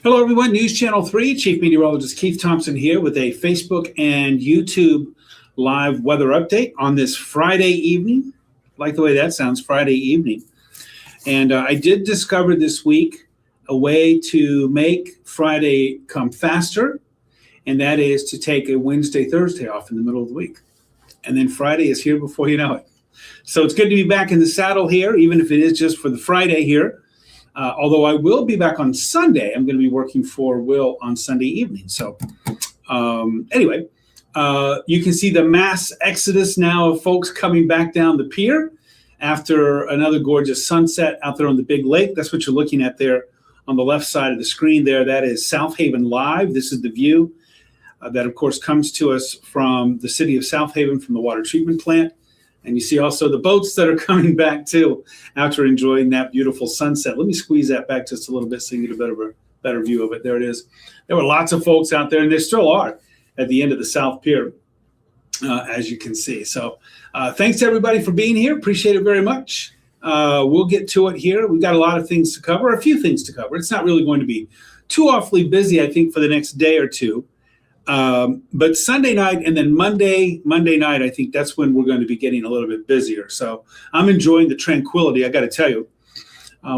Hello, everyone. News Channel 3, Chief Meteorologist Keith Thompson here with a Facebook and YouTube live weather update on this Friday evening. Like the way that sounds, Friday evening. And I did discover this week a way to make Friday come faster, and that is to take a Wednesday, Thursday off in the middle of the week. And then Friday is here before you know it. So it's good to be back in the saddle here, even if it is just for the Friday here. Although I will be back on Sunday. I'm going to be working for Will on Sunday evening. So anyway, you can see the mass exodus now of folks coming back down the pier after another gorgeous sunset out there on the big lake. That's what you're looking at there on the left side of the screen there. That is South Haven Live. This is the view that, of course, comes to us from the city of South Haven from the water treatment plant. And you see also the boats that are coming back, too, after enjoying that beautiful sunset. Let me squeeze that back just a little bit so you get a better view of it. There it is. There were lots of folks out there, and there still are at the end of the South Pier, as you can see. So thanks, everybody, for being here. Appreciate it very much. We'll get to it here. We've got a lot of things to cover, a few things to cover. It's not really going to be too awfully busy, I think, for the next day or two. But Sunday night and then Monday night, I think that's when we're going to be getting a little bit busier. So I'm enjoying the tranquility, I got to tell you.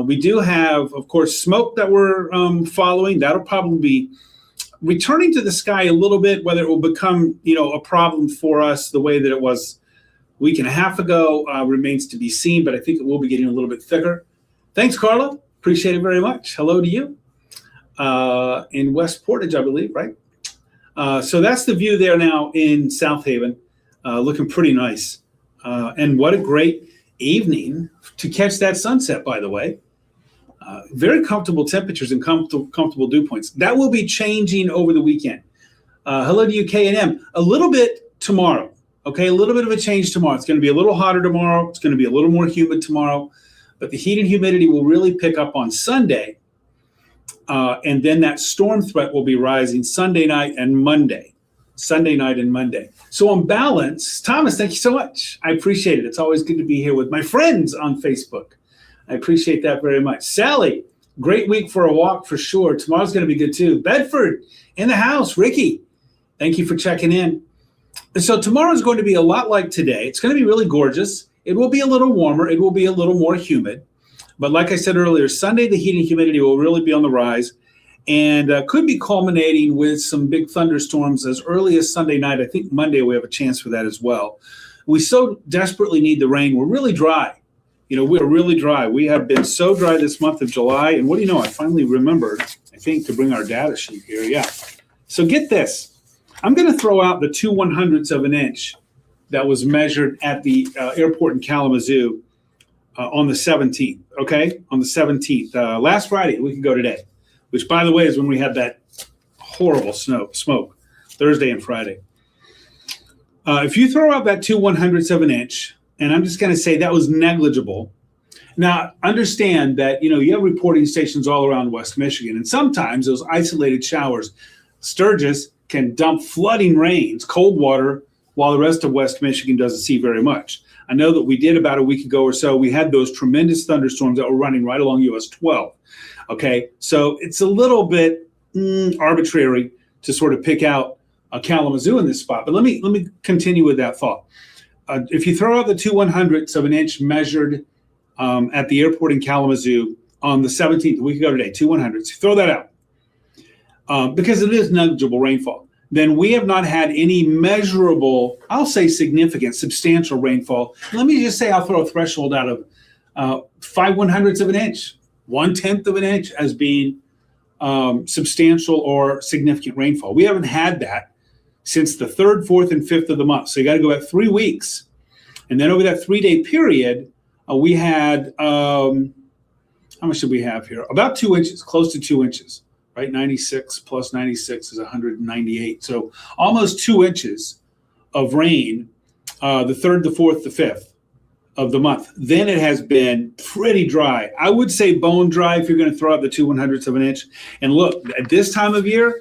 We do have, of course, smoke that we're following. That'll probably be returning to the sky a little bit. Whether it will become, a problem for us the way that it was a week and a half ago remains to be seen, but I think it will be getting a little bit thicker. Thanks, Carla. Appreciate it very much. Hello to you in West Portage, I believe, right? So that's the view there now in South Haven, looking pretty nice. And what a great evening to catch that sunset, by the way. Very comfortable temperatures and comfortable dew points. That will be changing over the weekend. Hello to you, K&M. A little bit tomorrow, okay? A little bit of a change tomorrow. It's going to be a little hotter tomorrow. It's going to be a little more humid tomorrow. But the heat and humidity will really pick up on Sunday. And then that storm threat will be rising Sunday night and Monday. So on balance, Thomas, thank you so much. I appreciate it. It's always good to be here with my friends on Facebook. I appreciate that very much. Sally, great week for a walk for sure. Tomorrow's going to be good too. Bedford in the house. Ricky, thank you for checking in. So tomorrow's going to be a lot like today. It's going to be really gorgeous. It will be a little warmer. It will be a little more humid. But like I said earlier, Sunday, the heat and humidity will really be on the rise and could be culminating with some big thunderstorms as early as Sunday night. I think Monday we have a chance for that as well. We so desperately need the rain. We're really dry. We're really dry. We have been so dry this month of July. And what do you know? I finally remembered, I think, to bring our data sheet here. Yeah. So get this. I'm going to throw out the 2/100ths of an inch that was measured at the airport in Kalamazoo on the 17th, okay? On the 17th, last Friday, a week ago today, which, by the way, is when we had that horrible smoke, Thursday and Friday. If you throw out that 2/100ths of an inch, and I'm just going to say that was negligible. Now, understand that, you have reporting stations all around West Michigan, and sometimes those isolated showers, Sturgis can dump flooding rains, cold water, while the rest of West Michigan doesn't see very much. I know that we did about a week ago or so. We had those tremendous thunderstorms that were running right along US 12. Okay, so it's a little bit arbitrary to sort of pick out Kalamazoo in this spot. But let me continue with that thought. If you throw out the 2/100ths of an inch measured at the airport in Kalamazoo on the 17th, a week ago today, 2/100ths, throw that out because it is negligible rainfall. Then we have not had any measurable, I'll say significant, substantial rainfall. Let me just say I'll throw a threshold out of 5/100ths of an inch, 1/10 of an inch as being substantial or significant rainfall. We haven't had that since the 3rd, 4th, and 5th of the month. So you got to go back 3 weeks. And then over that 3-day period, we had, how much did we have here? About 2 inches, close to 2 inches. Right, 96 plus 96 is 198. So almost 2 inches of rain, the 3rd, the 4th, the 5th of the month. Then it has been pretty dry. I would say bone dry if you're going to throw out the 2/100ths of an inch. And look, at this time of year,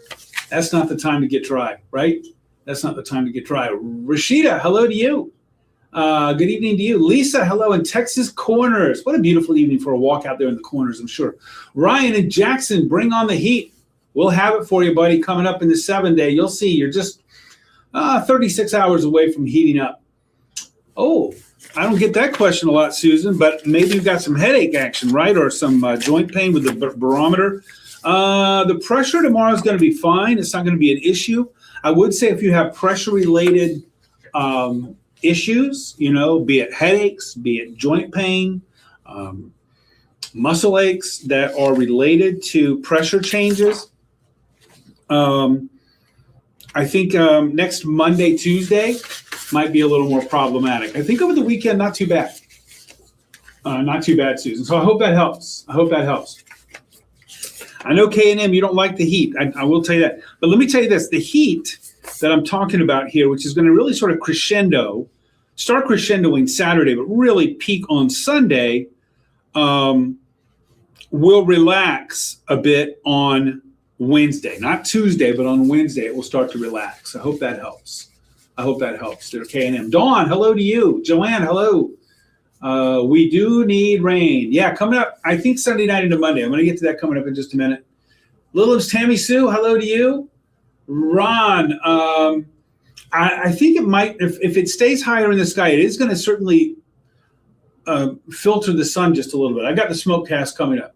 that's not the time to get dry, right? That's not the time to get dry. Rashida, hello to you. Good evening to you. Lisa, hello in Texas Corners. What a beautiful evening for a walk out there in the corners, I'm sure. Ryan and Jackson, bring on the heat. we'll have it for you, buddy, coming up in the 7-day. You'll see you're just 36 hours away from heating up. Oh, I don't get that question a lot, Susan, but maybe you've got some headache action, right? Or some joint pain with the barometer. The pressure tomorrow is going to be fine. It's not going to be an issue. I would say if you have pressure-related issues, be it headaches, be it joint pain, muscle aches that are related to pressure changes, I think next Monday, Tuesday might be a little more problematic. I think over the weekend, not too bad. Not too bad, Susan. So I hope that helps. I know K&M, you don't like the heat. I will tell you that. But let me tell you this. The heat that I'm talking about here, which is going to really sort of start crescendoing Saturday, but really peak on Sunday, will relax a bit on Wednesday. Not Tuesday, but on Wednesday, it will start to relax. I hope that helps. There, K&M. Dawn, hello to you. Joanne, hello. We do need rain. Yeah, coming up, I think Sunday night into Monday. I'm going to get to that coming up in just a minute. Lilim's Tammy Sue, hello to you. Ron, I think it might, if it stays higher in the sky, it is going to certainly filter the sun just a little bit. I got the smoke cast coming up.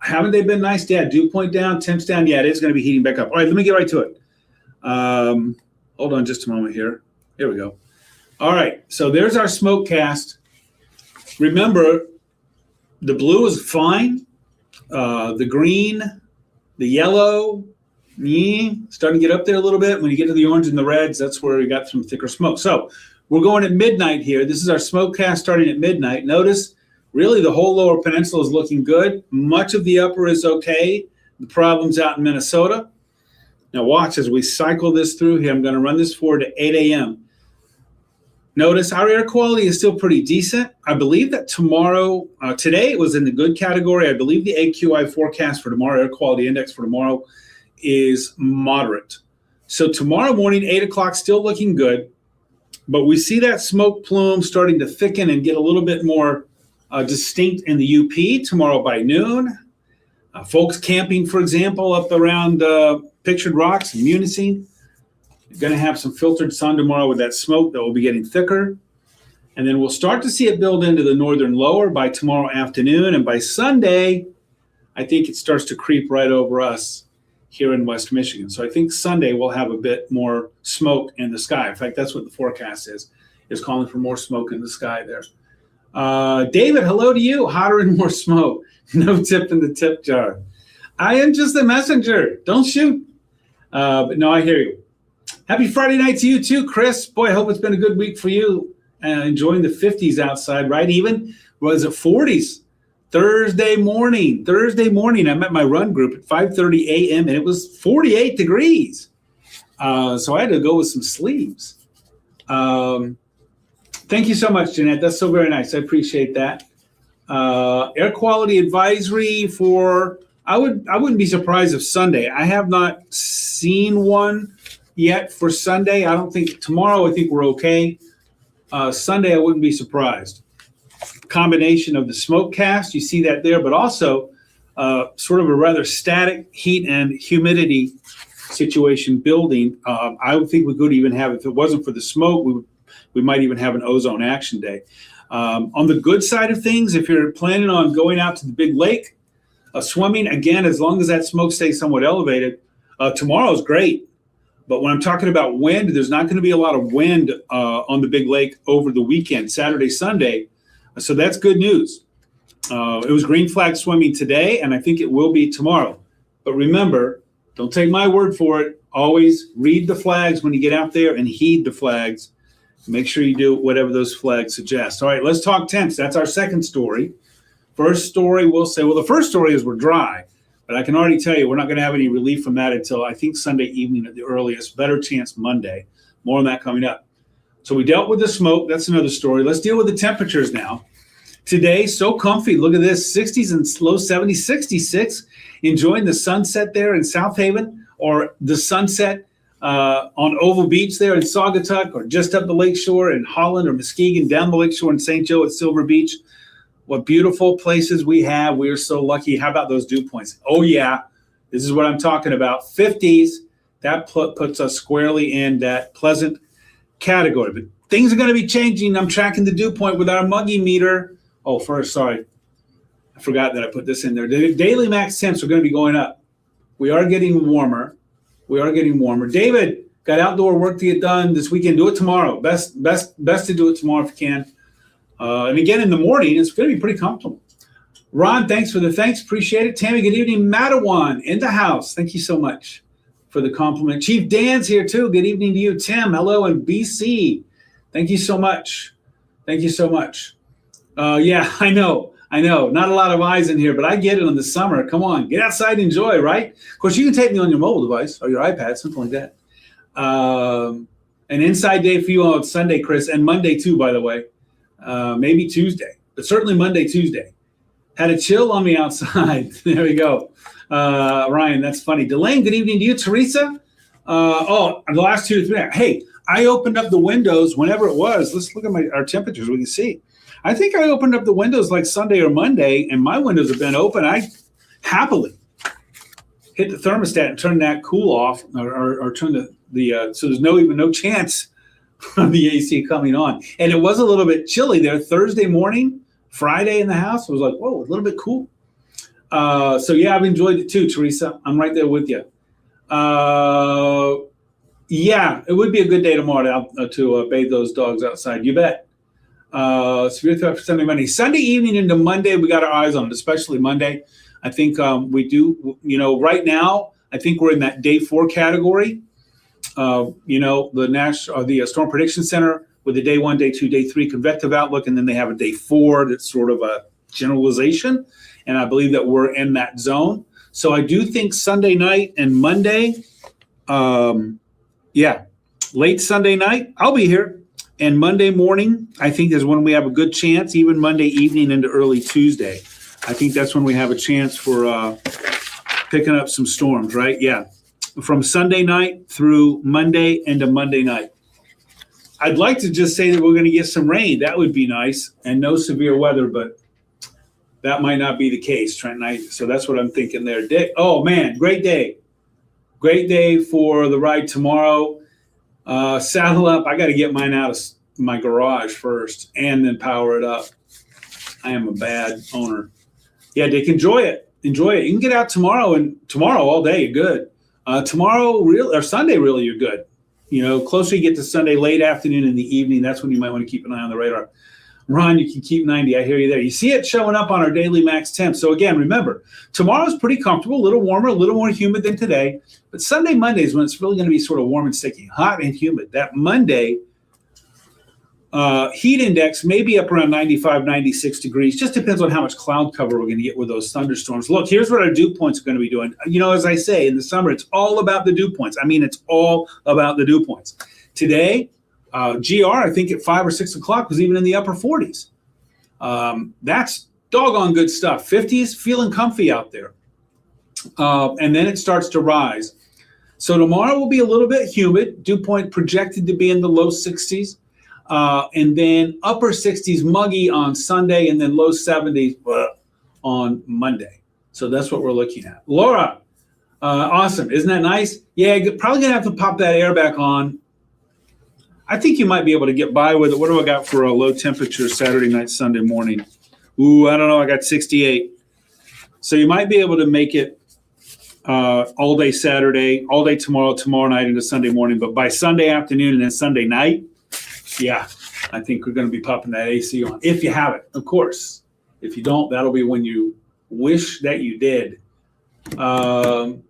Haven't they been nice? Yeah, dew point down, temps down. Yeah, it is going to be heating back up. All right, let me get right to it. Hold on just a moment here. Here we go. All right, so there's our smoke cast. Remember, the blue is fine. The green, the yellow, starting to get up there a little bit. When you get to the orange and the reds, that's where we got some thicker smoke. So we're going at midnight here. This is our smoke cast starting at midnight. Notice, really, the whole lower peninsula is looking good. Much of the upper is okay. The problem's out in Minnesota. Now watch as we cycle this through here. I'm going to run this forward to 8 a.m. Notice our air quality is still pretty decent. I believe that today it was in the good category. I believe the AQI forecast for tomorrow, air quality index for tomorrow, is moderate. So tomorrow morning, 8 o'clock, still looking good. But we see that smoke plume starting to thicken and get a little bit more distinct in the UP tomorrow by noon. Folks camping, for example, up around Pictured Rocks and Munising, you're going to have some filtered sun tomorrow with that smoke that will be getting thicker. And then we'll start to see it build into the northern lower by tomorrow afternoon. And by Sunday, I think it starts to creep right over us here in West Michigan. So I think Sunday we'll have a bit more smoke in the sky. In fact, that's what the forecast is calling for more smoke in the sky there. David, hello to you. Hotter and more smoke. No tip in the tip jar. I am just the messenger. Don't shoot. But no, I hear you. Happy Friday night to you too, Chris. Boy, I hope it's been a good week for you. Enjoying the 50s outside, right? Even was it 40s? Thursday morning, I'm at my run group at 5:30 a.m. and it was 48 degrees. So I had to go with some sleeves. Thank you so much, Jeanette. That's so very nice. I appreciate that. Air quality advisory for, I wouldn't be surprised if Sunday. I have not seen one yet for Sunday. I don't think tomorrow, I think we're okay. Sunday, I wouldn't be surprised. Combination of the smoke cast, you see that there, but also sort of a rather static heat and humidity situation building. I would think we could even have, if it wasn't for the smoke, we might even have an ozone action day. On the good side of things, if you're planning on going out to the big lake, swimming, again, as long as that smoke stays somewhat elevated, tomorrow is great. But when I'm talking about wind, there's not going to be a lot of wind on the big lake over the weekend, Saturday, Sunday. So that's good news. It was green flag swimming today, and I think it will be tomorrow. But remember, don't take my word for it. Always read the flags when you get out there and heed the flags. Make sure you do whatever those flags suggest. All right, let's talk temps. That's our second story. First story, we'll say, well, the first story is we're dry. But I can already tell you we're not going to have any relief from that until I think Sunday evening at the earliest. Better chance Monday. More on that coming up. So we dealt with the smoke. That's another story. Let's deal with the temperatures now. Today, so comfy. Look at this, 60s and low 70s, 66. Enjoying the sunset there in South Haven, or the sunset on Oval Beach there in Saugatuck, or just up the lakeshore in Holland or Muskegon, down the lakeshore in St. Joe at Silver Beach. What beautiful places we have. We are so lucky. How about those dew points? Oh, yeah. This is what I'm talking about. 50s. That puts us squarely in that pleasant category. But things are going to be changing. I'm tracking the dew point with our muggy meter. Oh, first, sorry. I forgot that I put this in there. The daily max temps are going to be going up. We are getting warmer. David, got outdoor work to get done this weekend. Do it tomorrow. Best to do it tomorrow if you can. And again, in the morning, it's going to be pretty comfortable. Ron, thanks for the thanks. Appreciate it. Tammy, good evening. Matawan in the house. Thank you so much for the compliment. Chief Dan's here too. Good evening to you. Tim, hello, and BC. Thank you so much. Yeah, I know. Not a lot of eyes in here, but I get it in the summer. Come on, get outside and enjoy, right? Of course, you can take me on your mobile device or your iPad, something like that. An inside day for you on Sunday, Chris, and Monday too, by the way. Maybe Tuesday, but certainly Monday, Tuesday. Had a chill on me outside. There we go. Ryan, that's funny. Delane, good evening to you. Teresa, the last 2 to 3 hours. Hey, I opened up the windows whenever it was. Let's look at our temperatures. We can see. I think I opened up the windows like Sunday or Monday, and my windows have been open. I happily hit the thermostat and turn that cool off, or turn the so there's no chance of the AC coming on. And it was a little bit chilly there Thursday morning, Friday in the house. It was like, whoa, a little bit cool. So yeah, I've enjoyed it too, Teresa. I'm right there with you. Yeah, it would be a good day tomorrow to bathe those dogs outside. You bet. Severe threat for Sunday, Monday. Sunday evening into Monday, we got our eyes on it, especially Monday. I think we do, right now, I think we're in that day 4 category. The Storm Prediction Center with the day 1, day 2, day 3 convective outlook, and then they have a day 4 that's sort of a generalization. And I believe that we're in that zone. So I do think Sunday night and Monday, late Sunday night, I'll be here. And Monday morning, I think is when we have a good chance, even Monday evening into early Tuesday. I think that's when we have a chance for picking up some storms, right? Yeah. From Sunday night through Monday into Monday night. I'd like to just say that we're going to get some rain. That would be nice. And no severe weather, but that might not be the case, Trent. So that's what I'm thinking there. Dick, oh, man, great day. Great day for the ride tomorrow. Saddle up. I got to get mine out of my garage first and then power it up. I am a bad owner. Yeah, Dick, enjoy it. You can get out tomorrow all day, you're good. Sunday, really, you're good. Closer you get to Sunday, late afternoon in the evening, that's when you might want to keep an eye on the radar. Ron, you can keep 90. I hear you there. You see it showing up on our daily max temp. So again, remember, tomorrow's pretty comfortable, a little warmer, a little more humid than today. But Sunday, Monday is when it's really going to be sort of warm and sticky, hot and humid. That Monday heat index may be up around 95, 96 degrees. Just depends on how much cloud cover we're going to get with those thunderstorms. Look, here's what our dew points are going to be doing. As I say, in the summer, it's all about the dew points. It's all about the dew points. Today, GR, I think at 5 or 6 o'clock was even in the upper 40s. That's doggone good stuff. 50s, feeling comfy out there. And then it starts to rise. So tomorrow will be a little bit humid. Dew point projected to be in the low 60s. And then upper 60s muggy on Sunday, and then low 70s on Monday. So that's what we're looking at. Laura, awesome. Isn't that nice? Yeah, probably going to have to pop that air back on. I think you might be able to get by with it. What do I got for a low temperature Saturday night, Sunday morning? Ooh, I don't know. I got 68. So you might be able to make it all day Saturday, all day tomorrow night into Sunday morning. But by Sunday afternoon and then Sunday night, yeah, I think we're going to be popping that AC on. If you have it, of course. If you don't, that'll be when you wish that you did. Okay.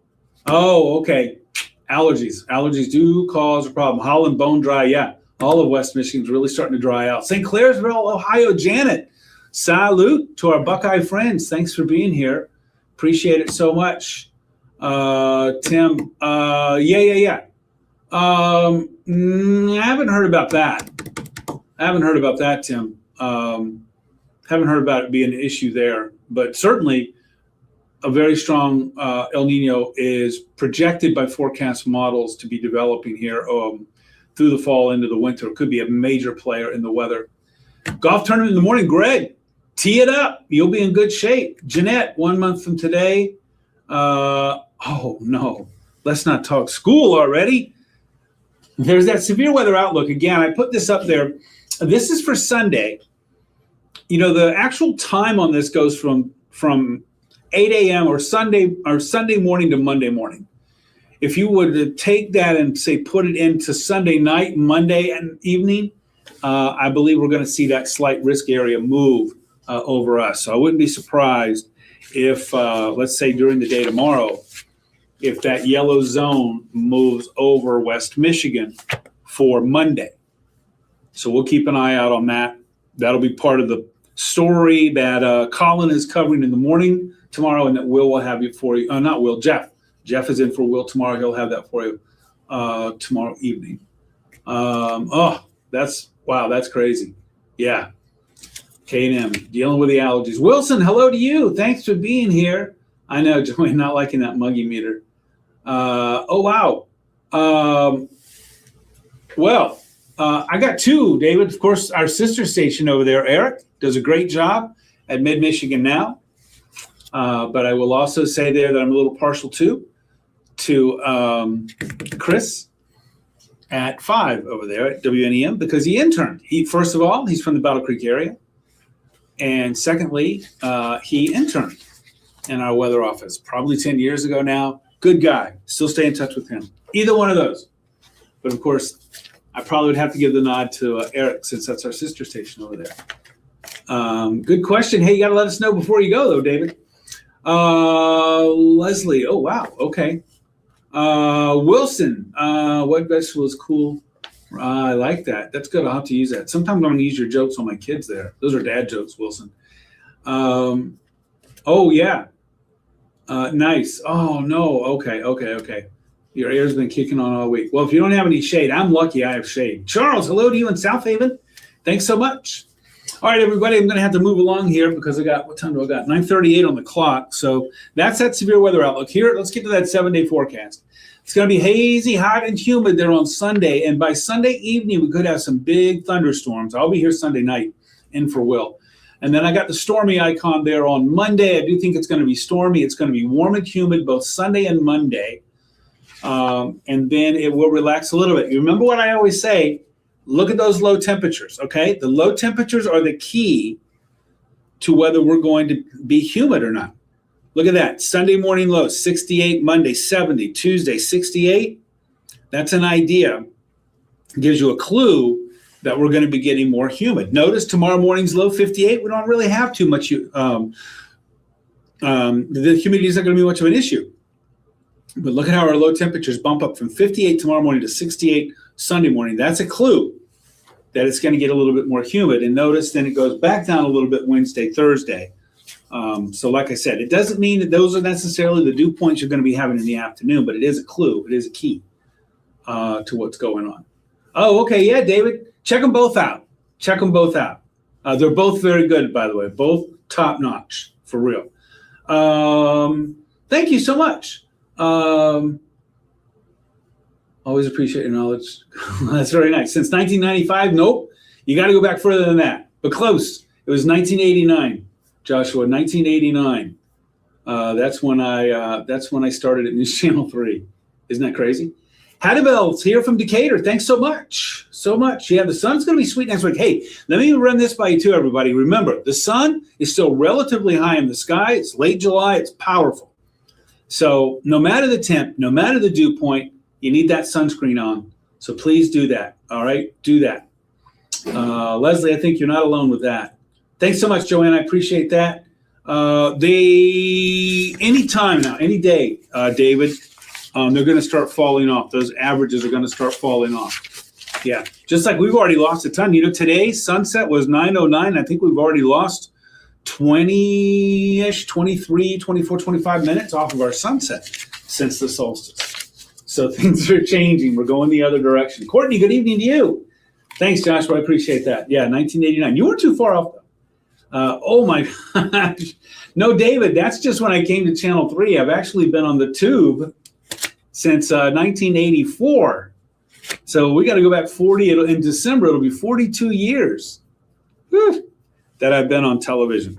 Allergies do cause a problem. Holland, bone dry, yeah. All of West Michigan's really starting to dry out. St. Clairsville, Ohio, Janet. Salute to our Buckeye friends. Thanks for being here. Appreciate it so much. Tim, yeah. I haven't heard about that. Tim. Haven't heard about it being an issue there. But certainly a very strong El Nino is projected by forecast models to be developing here through the fall into the winter. It could be a major player in the weather. Golf tournament in the morning. Greg, Tee it up. You'll be in good shape. Jeanette, 1 month from today. Oh, no. Let's not talk school already. There's that severe weather outlook. Again, I put this up there. This is for Sunday. You know, the actual time on this goes from 8 a.m. or Sunday morning to Monday morning. If you would take that and say put it into Sunday night, Monday and evening, I believe we're going to see that slight risk area move over us. So I wouldn't be surprised if, let's say during the day tomorrow, if that yellow zone moves over West Michigan for Monday. So we'll keep an eye out on that. That'll be part of the story that Colin is covering in the morning tomorrow, and that Will have it for you. Not Will, Jeff. Jeff is in for Will tomorrow. He'll have that for you tomorrow evening. That's crazy. Yeah. K&M, dealing with the allergies. Wilson, hello to you. Thanks for being here. I know, Joanne, not liking that muggy meter. Wow. I got two, David. Of course, our sister station over there, Eric, does a great job at Mid-Michigan Now. But I will also say there that I'm a little partial to Chris at 5 over there at WNEM because he interned. First of all, he's from the Battle Creek area. And secondly, he interned in our weather office probably 10 years ago now. Good guy. Still stay in touch with him. Either one of those. But of course, I probably would have to give the nod to Eric since that's our sister station over there. Good question. Hey, you got to let us know before you go, though, David. Leslie. Oh, wow. Okay. Wilson. What vegetable is cool? I like that. That's good. I'll have to use that. Sometimes I'm going to use your jokes on my kids there. Those are dad jokes, Wilson. Oh, yeah. Nice. Oh, no. Okay. Your air's been kicking on all week. Well, if you don't have any shade, I'm lucky I have shade. Charles, hello to you in South Haven. Thanks so much. All right, everybody, I'm going to have to move along here because what time do I got? 9:38 on the clock. So that's that severe weather outlook. Here, let's get to that 7-day forecast. It's going to be hazy, hot, and humid there on Sunday. And by Sunday evening, we could have some big thunderstorms. I'll be here Sunday night in for Will. And then I got the stormy icon there on Monday. I do think it's going to be stormy. It's going to be warm and humid both Sunday and Monday. And then it will relax a little bit. You remember what I always say? Look at those low temperatures, okay? The low temperatures are the key to whether we're going to be humid or not. Look at that. Sunday morning low, 68. Monday, 70. Tuesday, 68. That's an idea. It gives you a clue that we're going to be getting more humid. Notice tomorrow morning's low, 58. We don't really have too much. The humidity is not going to be much of an issue. But look at how our low temperatures bump up from 58 tomorrow morning to 68 Sunday morning. That's a clue that it's going to get a little bit more humid. And notice then it goes back down a little bit Wednesday, Thursday. So like I said, it doesn't mean that those are necessarily the dew points you're going to be having in the afternoon, but it is a clue. It is a key to what's going on. Oh, okay. Yeah, David, check them both out. They're both very good, by the way, both top notch for real. Thank you so much. Always appreciate your knowledge. That's very nice. Since 1995, nope. You got to go back further than that, but close. It was 1989, Joshua. 1989. That's when I started at News Channel 3. Isn't that crazy? Hadibel's here from Decatur. Thanks so much. Yeah, the sun's going to be sweet next week. Hey, let me run this by you too, everybody. Remember, the sun is still relatively high in the sky. It's late July. It's powerful. So no matter the temp, no matter the dew point, you need that sunscreen on. So please do that. All right, do that. Leslie, I think you're not alone with that. Thanks so much, Joanne. I appreciate that. Any time now, any day, David, they're going to start falling off. Those averages are going to start falling off. Yeah, just like we've already lost a ton. You know, today's sunset was 9:09. I think we've already lost 20-ish, 23, 24, 25 minutes off of our sunset since the solstice. So things are changing. We're going the other direction. Courtney, good evening to you. Thanks, Joshua. I appreciate that. Yeah, 1989. You weren't too far off, though. Oh, my gosh. No, David, that's just when I came to Channel 3. I've actually been on the tube since 1984. So we got to go back 40. In December, it'll be 42 years. Whew. that I've been on television.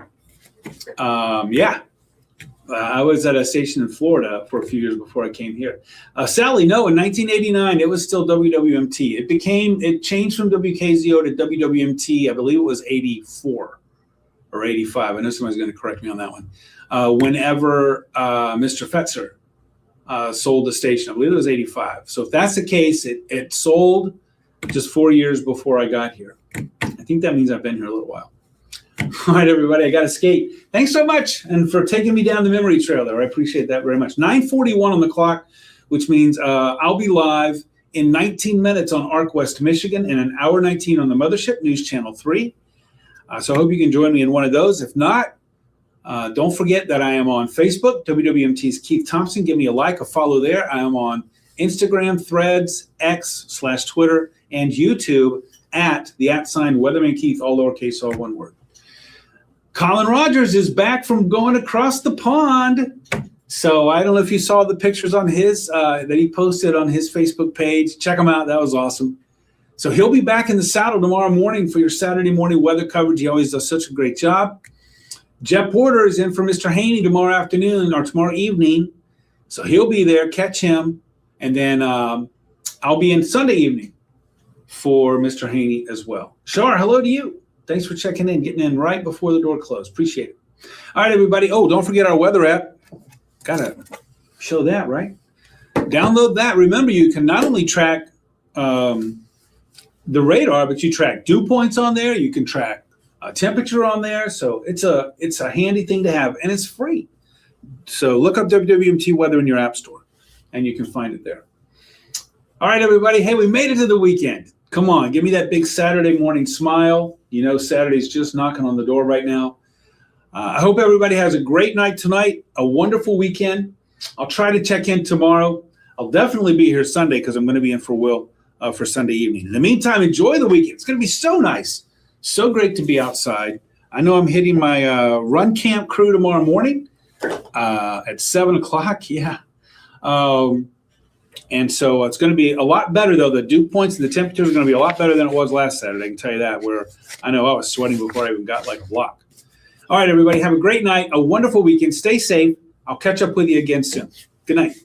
I was at a station in Florida for a few years before I came here. Sally, no, in 1989, it was still WWMT. It changed from WKZO to WWMT. I believe it was 84 or 85. I know somebody's going to correct me on that one. Whenever Mr. Fetzer sold the station, I believe it was 85. So if that's the case, it sold just 4 years before I got here. I think that means I've been here a little while. All right, everybody, I got to skate. Thanks so much, and for taking me down the memory trail there. I appreciate that very much. 9:41 on the clock, which means I'll be live in 19 minutes on Arc West, Michigan, and an hour 19 on the Mothership News Channel 3. So I hope you can join me in one of those. If not, don't forget that I am on Facebook, WWMT's Keith Thompson. Give me a like, a follow there. I am on Instagram, Threads, X/Twitter, and YouTube at the @Weatherman Keith, all lowercase, all one word. Colin Rogers is back from going across the pond. So I don't know if you saw the pictures on his that he posted on his Facebook page. Check them out. That was awesome. So he'll be back in the saddle tomorrow morning for your Saturday morning weather coverage. He always does such a great job. Jeff Porter is in for Mr. Haney tomorrow afternoon or tomorrow evening. So he'll be there. Catch him. And then I'll be in Sunday evening for Mr. Haney as well. Shar, hello to you. Thanks for checking in, getting in right before the door closed. Appreciate it. All right, everybody. Oh, don't forget our weather app. Got to show that, right? Download that. Remember, you can not only track the radar, but you track dew points on there. You can track temperature on there. So it's a handy thing to have, and it's free. So look up WWMT weather in your app store, and you can find it there. All right, everybody. Hey, we made it to the weekend. Come on, give me that big Saturday morning smile. You know, Saturday's just knocking on the door right now. I hope everybody has a great night tonight, a wonderful weekend. I'll try to check in tomorrow. I'll definitely be here Sunday because I'm going to be in for Will for Sunday evening. In the meantime, enjoy the weekend. It's going to be so nice. So great to be outside. I know I'm hitting my run camp crew tomorrow morning at 7 o'clock. Yeah. And so it's going to be a lot better, though. The dew points and the temperatures are going to be a lot better than it was last Saturday. I can tell you that, where I know I was sweating before I even got like a block. All right, everybody, have a great night, a wonderful weekend. Stay safe. I'll catch up with you again soon. Good night.